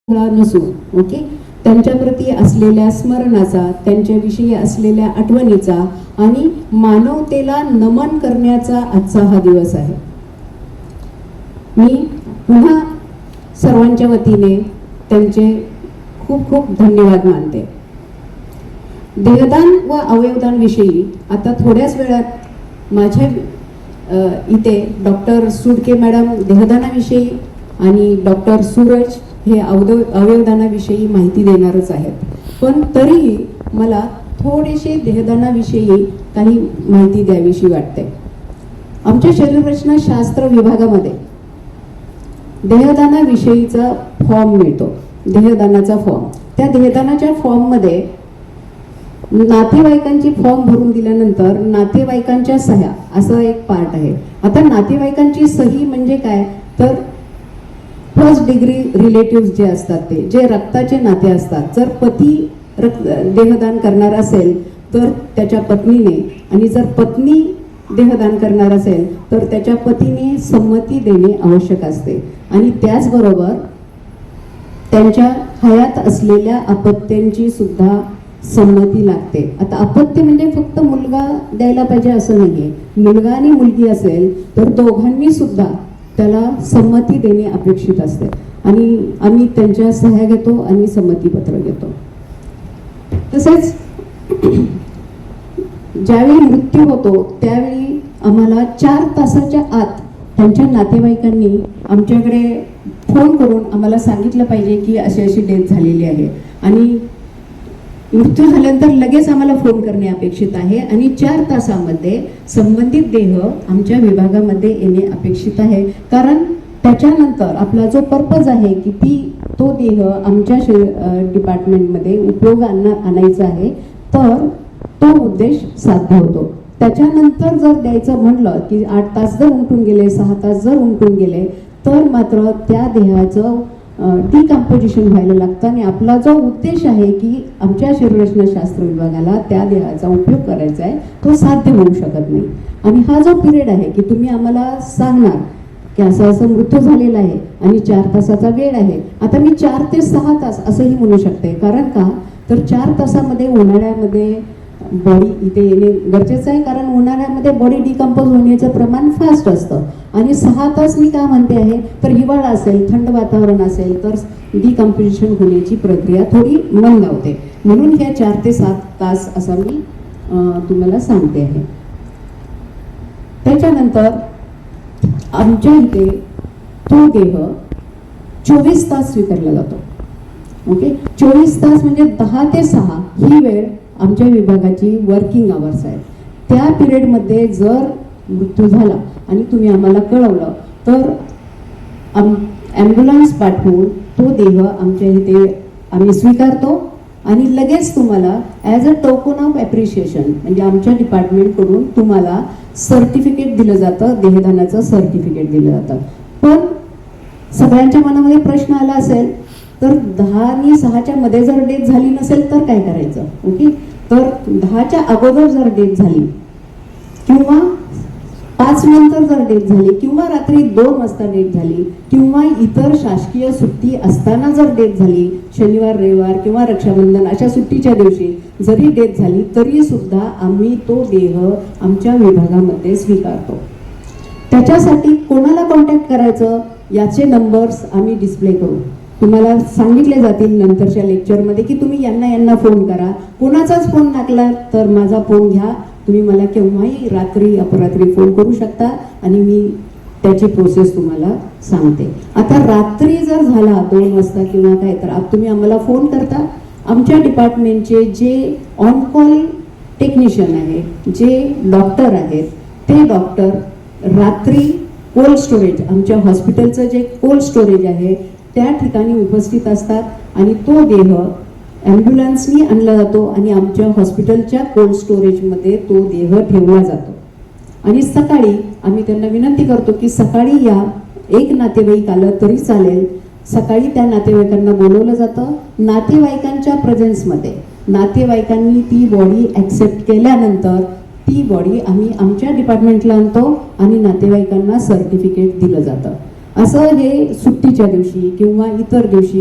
नसू ओके, त्यांच्याप्रती असलेल्या स्मरणाचा, त्यांच्याविषयी असलेल्या आठवणीचा आणि मानवतेला नमन करण्याचा आजचा हा दिवस आहे. मी पुन्हा सर्वांच्या वतीने त्यांचे खूप खूप धन्यवाद मानते. देहदान व अवयवदान विषयी आता थोड्याच वेळात माझ्या इथे डॉक्टर सुडके मॅडम देहदानाविषयी आणि डॉक्टर सूरज हे अवयवदानाविषयी माहिती देणारच आहेत. पण तरीही मला थोडेसे देहदानाविषयी काही माहिती द्यावीशी वाटते. आमच्या शरीररचना शास्त्र विभागामध्ये देहदानाविषयीचा फॉर्म मिळतो, देहदानाचा फॉर्म. त्या देहदानाच्या फॉर्ममध्ये नातेवाईकांची फॉर्म भरून दिल्यानंतर नातेवाईकांच्या सह्या असं एक पार्ट आहे. आता नातेवाईकांची सही म्हणजे काय, तर फर्स्ट डिग्री रिलेटिव्ह जे असतात, ते जे रक्ताचे नाते असतात. जर पती देहदान करणार असेल तर त्याच्या पत्नीने, आणि जर पत्नी देहदान करणार असेल तर त्याच्या पतीने संमती देणे आवश्यक असते. आणि त्याचबरोबर त्यांच्या हयात असलेल्या अपत्यांची सुद्धा संमती लागते. आता अपत्य म्हणजे फक्त मुलगा द्यायला पाहिजे असं नाहीये. मुलगा आणि मुलगी असेल तर दोघांनी सुद्धा त्याला संमती देणे अपेक्षित असते. आणि आम्ही त्यांच्या सह्या घेतो आणि संमतीपत्र घेतो. तसेच ज्यावेळी मृत्यू होतो त्यावेळी आम्हाला 4 तासाच्या आत त्यांच्या नातेवाईकांनी आमच्याकडे फोन करून आम्हाला सांगितलं पाहिजे की अशी अशी डेथ झालेली आहे. आणि मृत्यू झाल्यानंतर लगेच आम्हाला फोन करणे अपेक्षित आहे. आणि 4 तासामध्ये संबंधित देह आमच्या विभागामध्ये येणे अपेक्षित आहे. कारण त्याच्यानंतर आपला जो पर्पज आहे की तो देह आमच्या डिपार्टमेंटमध्ये उपयोगात आणायचा आहे, तर तो उद्देश साध्य होतो. त्याच्यानंतर जर द्यायचं म्हणलं की 8 तास जर उमटून गेले, 6 तास जर उमटून गेले, तर मात्र त्या देहाचं डिकम्पोजिशन व्हायला लागतं. आणि आपला जो उद्देश आहे की आमच्या शरीररचनाशास्त्र विभागाला त्या देहाचा उपयोग करायचा आहे, तो साध्य होऊ शकत नाही. आणि हा जो पिरियड आहे की तुम्ही आम्हाला सांगणार की असं असं मृत्यू झालेला आहे आणि 4 तासाचा वेळ आहे. आता मी 4 ते 6 तास असंही म्हणू शकते. कारण का, तर 4 तासामध्ये उन्हाळ्यामध्ये बॉडी इथे येणे गरजेचं आहे. कारण उन्हाळ्यामध्ये बॉडी डिकम्पोज होण्याचं प्रमाण फास्ट असतं. आणि 6 तास मी का म्हणते आहे, तर हिवाळा असेल, थंड वातावरण असेल तर डिकम्पोजिशन होण्याची प्रक्रिया थोडी मंदावते. म्हणून ह्या 4 ते 7 तास असं मी तुम्हाला सांगते आहे. त्याच्यानंतर आमच्या इथे तो देह 24 तास स्वीकारला जातो. ओके, 24 तास म्हणजे 10 ते 6 ही वेळ आमच्या विभागाची वर्किंग आवर्स आहेत. त्या पिरियडमध्ये जर मृत्यू झाला आणि तुम्ही आम्हाला कळवलं तर ॲम्ब्युलन्स पाठवून तो देह आमच्या इथे आम्ही स्वीकारतो. आणि लगेच तुम्हाला as a token of appreciation म्हणजे आमच्या डिपार्टमेंटकडून तुम्हाला सर्टिफिकेट दिलं जातं, देहदानाचं सर्टिफिकेट दिलं जातं. पण सगळ्यांच्या मनामध्ये प्रश्न आला असेल, तर 10 आणि 6च्या मध्ये जर डेथ झाली नसेल तर काय करायचं. ओके, तर 10च्या अगोदर जर डेथ झाली किंवा 5 नंतर जर डेथ झाली किंवा रात्री 2 वाजता डेथ झाली किंवा इतर शासकीय सुट्टी असताना जर डेथ झाली, शनिवार रविवार किंवा रक्षाबंधन अशा सुट्टीच्या दिवशी जरी डेथ झाली, तरी सुद्धा आम्ही तो देह आमच्या विभागामध्ये स्वीकारतो. त्याच्यासाठी कोणाला कॉन्टॅक्ट करायचं याचे नंबर्स आम्ही डिस्प्ले करू. तुम्हाला सांगितले जातील नंतरच्या लेक्चरमध्ये की तुम्ही यांना फोन करा. कोणाचाच फोन लागला तर माझा फोन घ्या. तुम्ही मला केव्हाही रात्री अपरात्री फोन करू शकता आणि मी त्याची प्रोसेस तुम्हाला सांगते. आता रात्री जर झाला 2 वाजता किंवा काय, तर तुम्ही आम्हाला फोन करता. आमच्या डिपार्टमेंटचे जे ऑन कॉल टेक्निशियन आहे, जे डॉक्टर आहेत, ते डॉक्टर रात्री कोल्ड स्टोरेज, आमच्या हॉस्पिटलचं जे कोल्ड स्टोरेज आहे त्या ठिकाणी उपस्थित असतात. आणि तो देह ॲम्ब्युलन्सनी आणला जातो आणि आमच्या हॉस्पिटलच्या कोल्ड स्टोरेजमध्ये तो देह ठेवला जातो. आणि सकाळी आम्ही त्यांना विनंती करतो की सकाळी या, एक नातेवाईक आलं तरी चालेल. सकाळी त्या नातेवाईकांना बोलवलं जातं. नातेवाईकांच्या प्रेझेन्समध्ये नातेवाईकांनी ती बॉडी ॲक्सेप्ट केल्यानंतर ती बॉडी आम्ही आमच्या डिपार्टमेंटला आणतो आणि नातेवाईकांना सर्टिफिकेट दिलं जातं. असं हे सुट्टीच्या दिवशी किंवा इतर दिवशी